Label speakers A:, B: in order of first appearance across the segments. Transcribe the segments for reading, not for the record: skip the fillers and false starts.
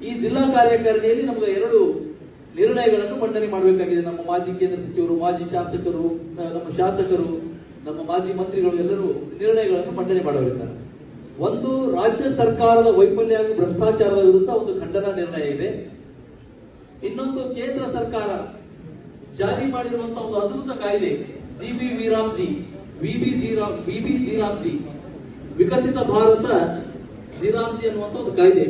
A: ಈ ಜಿಲ್ಲಾ ಕಾರ್ಯಕಾರಿಣಿಯಲ್ಲಿ ನಮಗೆ 2 ನಿರ್ಣಯಗಳನ್ನು ಮಂಡನೆ ಮಾಡಬೇಕಾಗಿದೆ. ನಮ್ಮ ಮಾಜಿ ಕೇಂದ್ರ ಸಚಿವರು, ಮಾಜಿ ಶಾಸಕರು, ನಮ್ಮ ಶಾಸಕರು, ನಮ್ಮ ಮಾಜಿ ಮಂತ್ರಿಗಳು ಎಲ್ಲರೂ ನಿರ್ಣಯಗಳನ್ನು ಮಂಡನೆ ಮಾಡಲಿದ್ದಾರೆ. ಒಂದು, ರಾಜ್ಯ ಸರ್ಕಾರದ ವೈಫಲ್ಯ ಹಾಗೂ ಭ್ರಷ್ಟಾಚಾರದ ವಿರುದ್ಧ ಒಂದು ಖಂಡನಾ ನಿರ್ಣಯ ಇದೆ. ಇನ್ನೊಂದು, ಕೇಂದ್ರ ಸರ್ಕಾರ ಜಾರಿ ಮಾಡಿರುವಂತಹ ಒಂದು ಅದ್ಭುತ ಕಾಯ್ದೆ ಜಿಬಿ ರಾಮ್ಜಿ ವಿಕಸಿತ ಭಾರತ ಜಿರಾಮ್ಜಿ ಅನ್ನುವಂತ ಒಂದು ಕಾಯ್ದೆ.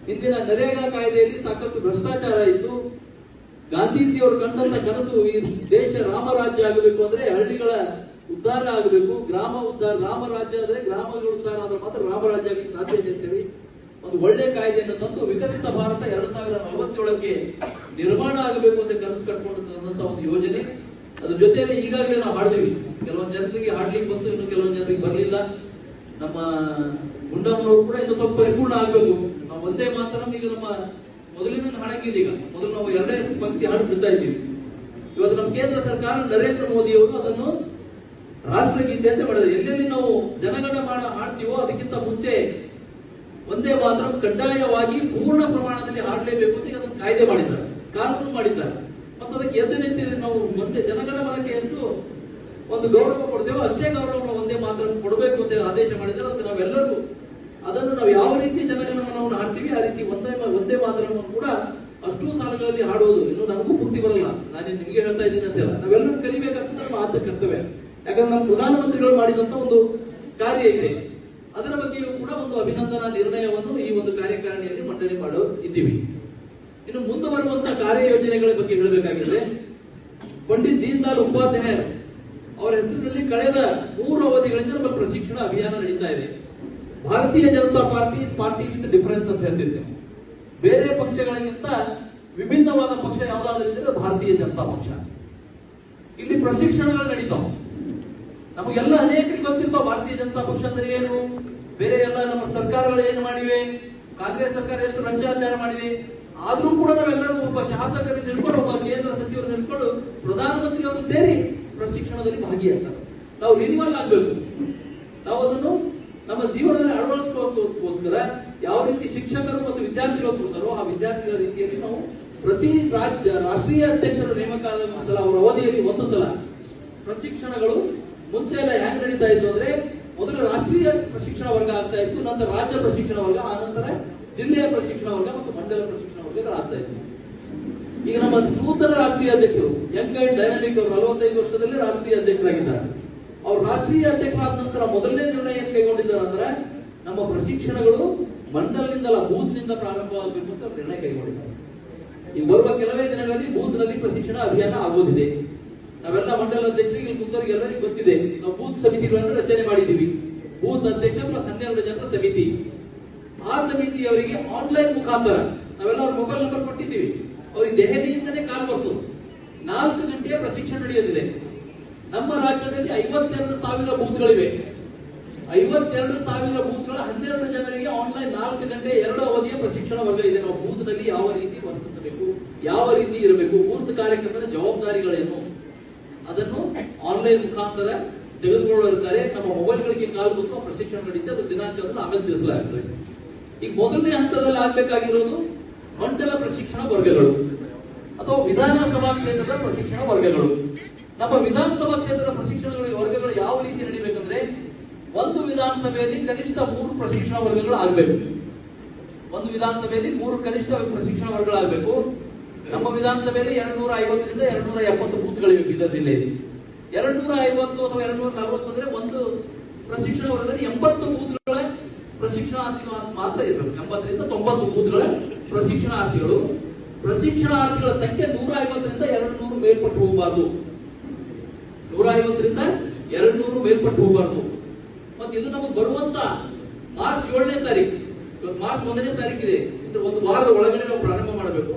A: ಹಿಂದಿನ ನರೇಗಾ ಕಾಯ್ದೆಯಲ್ಲಿ ಸಾಕಷ್ಟು ಭ್ರಷ್ಟಾಚಾರ ಇತ್ತು. ಗಾಂಧೀಜಿಯವರು ಕಂಡಂತ ಕನಸು ಈ ದೇಶ ರಾಮರಾಜ್ಯ ಆಗಬೇಕು ಅಂದ್ರೆ ಹಳ್ಳಿಗಳ ಉದ್ಧಾರ ಆಗಬೇಕು, ಗ್ರಾಮ ಉದ್ಧಾರ, ರಾಮರಾಜ್ಯ ಆದ್ರೆ ಗ್ರಾಮಗಳ ಉದ್ಧಾರ ಆದ್ರೆ ಮಾತ್ರ ರಾಮರಾಜ್ಯ ಆಗಲಿಕ್ಕೆ ಸಾಧ್ಯ ಇರ್ತೇವೆ. ಒಂದು ಒಳ್ಳೆ ಕಾಯ್ದೆಯನ್ನು ತಂದು ವಿಕಸಿತ ಭಾರತ 2047ಕ್ಕೆ ನಿರ್ಮಾಣ ಆಗಬೇಕು ಅಂತ ಕನಸು ಕಟ್ಕೊಂಡಂತ ಒಂದು ಯೋಜನೆ. ಅದ್ರ ಜೊತೆಯಲ್ಲಿ ಈಗಾಗಲೇ ನಾವು ಹಾಡ್ತೀವಿ. ಕೆಲವೊಂದು ಜನರಿಗೆ ಹಾಡ್ಲಿಕ್ಕೆ ಬಂತು, ಇನ್ನು ಕೆಲವೊಂದು ಜನರಿಗೆ ಬರಲಿಲ್ಲ. ನಮ್ಮ ಗುಂಡಮ್ಮನವರು ಕೂಡ ಇನ್ನು ಸ್ವಲ್ಪ ಪರಿಪೂರ್ಣ ಆಗಬೇಕು. ನಾವು ಒಂದೇ ಮಾತ್ರ ಈಗ ನಮ್ಮ ಮೊದಲಿನ ಹಾಡಂಗಿದೆ. ಈಗ ಮೊದಲು ನಾವು 2 ಪಂಕ್ತಿ ಹಾಡು ಬಿಡ್ತಾ ಇದ್ದೀವಿ. ಇವತ್ತು ನಮ್ಮ ಕೇಂದ್ರ ಸರ್ಕಾರ ನರೇಂದ್ರ ಮೋದಿಯವರು ಅದನ್ನು ರಾಷ್ಟ್ರಗೀತೆ ಅಂತ ಮಾಡಿದ್ದಾರೆ. ಎಲ್ಲೆಲ್ಲಿ ನಾವು ಜನಗಣಮನ ಹಾಡ್ತೀವೋ ಅದಕ್ಕಿಂತ ಮುಂಚೆ ಒಂದೇ ಮಾತ್ರ ಕಡ್ಡಾಯವಾಗಿ ಪೂರ್ಣ ಪ್ರಮಾಣದಲ್ಲಿ ಹಾಡಲೇಬೇಕು ಅಂತ ಅದನ್ನು ಕಾಯ್ದೆ ಮಾಡಿದ್ದಾರೆ, ಕಾನೂನು ಮಾಡಿದ್ದಾರೆ. ಮತ್ತು ಅದಕ್ಕೆ ಎದ್ದು ನಿಂತಿದೆ. ನಾವು ಒಂದೇ ಜನಗಣಮನಕ್ಕೆ ಎಷ್ಟು ಒಂದು ಗೌರವ ಕೊಡ್ತೇವೋ ಅಷ್ಟೇ ಗೌರವ ಒಂದೇ ಮಾತ್ರ ಕೊಡಬೇಕು ಅಂತ ಆದೇಶ ಮಾಡಿದ್ದಾರೆ. ಅದಕ್ಕೆ ನಾವೆಲ್ಲರೂ ಅದನ್ನು ನಾವು ಯಾವ ರೀತಿ ಜನಗಣಮನವನ್ನು ಹಾಡ್ತೀವಿ ಆ ರೀತಿ ಒಂದೇ ಮಾತರವನ್ನು ಕೂಡ ಅಷ್ಟು ಸಾಲುಗಳಲ್ಲಿ ಹಾಡುವುದು. ಇನ್ನು ನನಗೂ ಪೂರ್ತಿ ಬರಲ್ಲ, ನಾನು ನಿಮಗೆ ಹೇಳ್ತಾ ಇದ್ದೀನಿ ಅಂತೆಲ್ಲ. ನಾವೆಲ್ಲರೂ ಕಲಿಬೇಕಾದ್ರೆ ನಮ್ಮ ಆದ್ಯ ಕರ್ತವ್ಯ. ಯಾಕಂದ್ರೆ ನಮ್ಮ ಪ್ರಧಾನಮಂತ್ರಿಗಳು ಮಾಡಿದಂತ ಒಂದು ಕಾರ್ಯ ಇದೆ. ಅದರ ಬಗ್ಗೆಯೂ ಕೂಡ ಒಂದು ಅಭಿನಂದನಾ ನಿರ್ಣಯವನ್ನು ಈ ಒಂದು ಕಾರ್ಯಕಾರಿಣಿಯಲ್ಲಿ ಮಂಡನೆ ಮಾಡೋ ಇದ್ದೀವಿ. ಇನ್ನು ಮುಂದೆ ಬರುವಂತಹ ಕಾರ್ಯಯೋಜನೆಗಳ ಬಗ್ಗೆ ಹೇಳಬೇಕಾಗಿದೆ. ಪಂಡಿತ್ ದೀನ್ ದಯಾಳ್ ಉಪಾಧ್ಯಾಯ ಅವರ ಹೆಸರಿನಲ್ಲಿ ಕಳೆದ 3 ಅವಧಿಗಳಿಂದ ನಮ್ಮ ಪ್ರಶಿಕ್ಷಣ ಅಭಿಯಾನ ನಡೀತಾ ಇದೆ. ಭಾರತೀಯ ಜನತಾ ಪಾರ್ಟಿ ವಿತ್ ಡಿಫರೆನ್ಸ್ ಅಂತ ಹೇಳ್ತಿದ್ದೆ. ಬೇರೆ ಪಕ್ಷಗಳಿಗಿಂತ ವಿಭಿನ್ನವಾದ ಪಕ್ಷ ಯಾವುದಾದ್ರೂ ಇದ್ರೆ ಭಾರತೀಯ ಜನತಾ ಪಕ್ಷ. ಇಲ್ಲಿ ಪ್ರಶಿಕ್ಷಣಗಳು ನಡೀತಾವ. ನಮಗೆಲ್ಲ ಅನೇಕರಿಗೆ ಗೊತ್ತಿರ್ತಾವ ಭಾರತೀಯ ಜನತಾ ಪಕ್ಷ ಅಂದ್ರೆ ಏನು, ಬೇರೆ ಎಲ್ಲ ನಮ್ಮ ಸರ್ಕಾರಗಳು ಏನು ಮಾಡಿವೆ, ಕಾಂಗ್ರೆಸ್ ಸರ್ಕಾರ ಎಷ್ಟು ಭ್ರಷ್ಟಾಚಾರ ಮಾಡಿದೆ. ಆದ್ರೂ ಕೂಡ ನಾವೆಲ್ಲರೂ ಒಬ್ಬ ಶಾಸಕರಿಂದ ಹಿಡ್ಕೊಂಡು ಒಬ್ಬ ಕೇಂದ್ರ ಸಚಿವರನ್ನ ಹಿಡ್ಕೊಂಡು ಪ್ರಧಾನಮಂತ್ರಿ ಅವರು ಸೇರಿ ಪ್ರಶಿಕ್ಷಣದಲ್ಲಿ ಭಾಗಿಯಾಗ್ತಾರೆ. ನಾವು ರಿನಿವಲ್ ಆಗ್ಬೇಕು. ನಾವು ಅದನ್ನು ನಮ್ಮ ಜೀವನದಲ್ಲಿ ಅಳವಡಿಸಿಕೊಳ್ಳೋದಕ್ಕೋಸ್ಕರ ಯಾವ ರೀತಿ ಶಿಕ್ಷಕರು ಮತ್ತು ವಿದ್ಯಾರ್ಥಿಗಳು ಕೊಡ್ತಾರೋ ಆ ವಿದ್ಯಾರ್ಥಿಗಳ ರೀತಿಯಲ್ಲಿ ನಾವು ಪ್ರತಿ ರಾಷ್ಟ್ರೀಯ ಅಧ್ಯಕ್ಷರ ನೇಮಕ ಆದ ಸಲ ಅವರ ಅವಧಿಯಲ್ಲಿ 1 ಸಲ ಪ್ರಶಿಕ್ಷಣಗಳು ಮುಂಚೆ ಎಲ್ಲ ಹ್ಯಾಂಗ್ ನಡೀತಾ ಇತ್ತು ಅಂದ್ರೆ ಮೊದಲು ರಾಷ್ಟ್ರೀಯ ಪ್ರಶಿಕ್ಷಣ ವರ್ಗ ಆಗ್ತಾ ಇತ್ತು, ನಂತರ ರಾಜ್ಯ ಪ್ರಶಿಕ್ಷಣ ವರ್ಗ, ಆ ನಂತರ ಜಿಲ್ಲೆಯ ಪ್ರಶಿಕ್ಷಣ ವರ್ಗ ಮತ್ತು ಮಂಡಲ ಪ್ರಶಿಕ್ಷಣ ವರ್ಗ ಆಗ್ತಾ ಇತ್ತು. ಈಗ ನಮ್ಮ ನೂತನ ರಾಷ್ಟ್ರೀಯ ಅಧ್ಯಕ್ಷರು ಯಂಗ್ ಅಂಡ್ ಡೈನಾಮಿಕ್ ಅವರು 45 ವರ್ಷದಲ್ಲಿ ರಾಷ್ಟ್ರೀಯ ಅಧ್ಯಕ್ಷರಾಗಿದ್ದಾರೆ. ಅವರು ರಾಷ್ಟ್ರೀಯ ಅಧ್ಯಕ್ಷರಾದ ನಂತರ ಮೊದಲನೇ ನಿರ್ಣಯ ಏನು ಕೈಗೊಂಡಿದ್ದಾರೆ ಅಂದ್ರೆ ನಮ್ಮ ಪ್ರಶಿಕ್ಷಣಗಳು ಮಂಡಲದಿಂದಲ್ಲ ಬೂತ್ನಿಂದ ಪ್ರಾರಂಭವಾಗಬೇಕು ಅಂತ ನಿರ್ಣಯ ಕೈಗೊಂಡಿದ್ದಾರೆ. ಈಗ ಬರುವ ಕೆಲವೇ ದಿನಗಳಲ್ಲಿ ಬೂತ್ನಲ್ಲಿ ಪ್ರಶಿಕ್ಷಣ ಅಭಿಯಾನ ಆಗೋದಿದೆ. ನಾವೆಲ್ಲ ಮಂಡಲ ಅಧ್ಯಕ್ಷರಿಗೆ ಕುಂತವರಿಗೆ ಎಲ್ಲರಿಗೂ ಗೊತ್ತಿದೆ. ನಾವು ಬೂತ್ ಸಮಿತಿಗಳನ್ನು ರಚನೆ ಮಾಡಿದ್ದೀವಿ. ಬೂತ್ ಅಧ್ಯಕ್ಷ ಪ್ಲಸ್ 12 ಜನರ ಸಮಿತಿ. ಆ ಸಮಿತಿಯವರಿಗೆ ಆನ್ಲೈನ್ ಮುಖಾಂತರ ನಾವೆಲ್ಲ ಅವ್ರ ಮೊಬೈಲ್ ನಂಬರ್ ಕೊಟ್ಟಿದ್ದೀವಿ. ಅವ್ರಿಗೆ ದೆಹಲಿಯಿಂದನೇ ಕಾಲ್ ಬರ್ತದೆ. 4 ಗಂಟೆಯ ಪ್ರಶಿಕ್ಷಣ ನಡೆಯುತ್ತಿದೆ. ನಮ್ಮ ರಾಜ್ಯದಲ್ಲಿ 52,000 ಬೂತ್ಗಳಿವೆ. 52,000 ಬೂತ್ಗಳ 12 ಜನರಿಗೆ ಆನ್ಲೈನ್ 4 ಗಂಟೆ 2 ಅವಧಿಯ ಪ್ರಶಿಕ್ಷಣ ವರ್ಗ ಇದೆ. ನಾವು ಬೂತ್ನಲ್ಲಿ ಯಾವ ರೀತಿ ವರ್ತಿಸಬೇಕು, ಯಾವ ರೀತಿ ಇರಬೇಕು, ಬೂತ್ ಕಾರ್ಯಕ್ರಮದ ಜವಾಬ್ದಾರಿಗಳೇನು ಅದನ್ನು ಆನ್ಲೈನ್ ಮುಖಾಂತರ ತೆಗೆದುಕೊಳ್ಳುತ್ತಾರೆ. ನಮ್ಮ ಮೊಬೈಲ್ಗಳಿಗೆ ಕಾಲ್ ಬಂದು ಪ್ರಶಿಕ್ಷಣ ನಡೀತೆ. ಅದು ದಿನಾಂಕವನ್ನು ಆಮೇಲೆ ತಿಳಿಸಲಾಗುತ್ತದೆ. ಈಗ ಮೊದಲನೇ ಹಂತದಲ್ಲಿ ಆಗಬೇಕಾಗಿರೋದು ಮಂಡಲ ಪ್ರಶಿಕ್ಷಣ ವರ್ಗಗಳು ಅಥವಾ ವಿಧಾನಸಭಾ ಕ್ಷೇತ್ರದ ಪ್ರಶಿಕ್ಷಣ ವರ್ಗಗಳು. ನಮ್ಮ ವಿಧಾನಸಭಾ ಕ್ಷೇತ್ರದ ಪ್ರಶಿಕ್ಷಣಗಳ ವರ್ಗಗಳು ಯಾವ ರೀತಿ ನಡೀಬೇಕಂದ್ರೆ ಒಂದು ವಿಧಾನಸಭೆಯಲ್ಲಿ ಕನಿಷ್ಠ 3 ಪ್ರಶಿಕ್ಷಣ ವರ್ಗಗಳು ಆಗಬೇಕು. ಒಂದು ವಿಧಾನಸಭೆಯಲ್ಲಿ 3 ಕನಿಷ್ಠ ಪ್ರಶಿಕ್ಷಣ ವರ್ಗಗಳಾಗಬೇಕು. ನಮ್ಮ ವಿಧಾನಸಭೆಯಲ್ಲಿ 250ರಿಂದ 270 ಬೂತ್ಗಳಿವೆ ಬೀದರ್ ಜಿಲ್ಲೆಯಲ್ಲಿ. 250 ಅಥವಾ 240 ಅಂದ್ರೆ ಒಂದು ಪ್ರಶಿಕ್ಷಣ ವರ್ಗದಲ್ಲಿ 80 ಬೂತ್ಗಳ ಪ್ರಶಿಕ್ಷಣಾರ್ಥಿಗಳು ಮಾತ್ರ ಇರಬೇಕು. 80ರಿಂದ 90 ಬೂತ್ಗಳ ಪ್ರಶಿಕ್ಷಣಾರ್ಥಿಗಳು. ಪ್ರಶಿಕ್ಷಣಾರ್ಥಿಗಳ ಸಂಖ್ಯೆ 150ರಿಂದ 200 ಮೇಲ್ಪಟ್ಟು ಹೋಗಬಾರದು. 150ರಿಂದ 200 ಮೇಲ್ಪಟ್ಟು ಹೋಗಬಾರದು. ಮತ್ತೆ ಇದು ನಮಗೆ ಬರುವಂತ ಮಾರ್ಚ್ 7ನೇ ತಾರೀಕು, ಮಾರ್ಚ್ 1ನೇ ತಾರೀಕಿದೆ. ಒಂದು ವಾರದ ಒಳಗಡೆ ನಾವು ಪ್ರಾರಂಭ ಮಾಡಬೇಕು.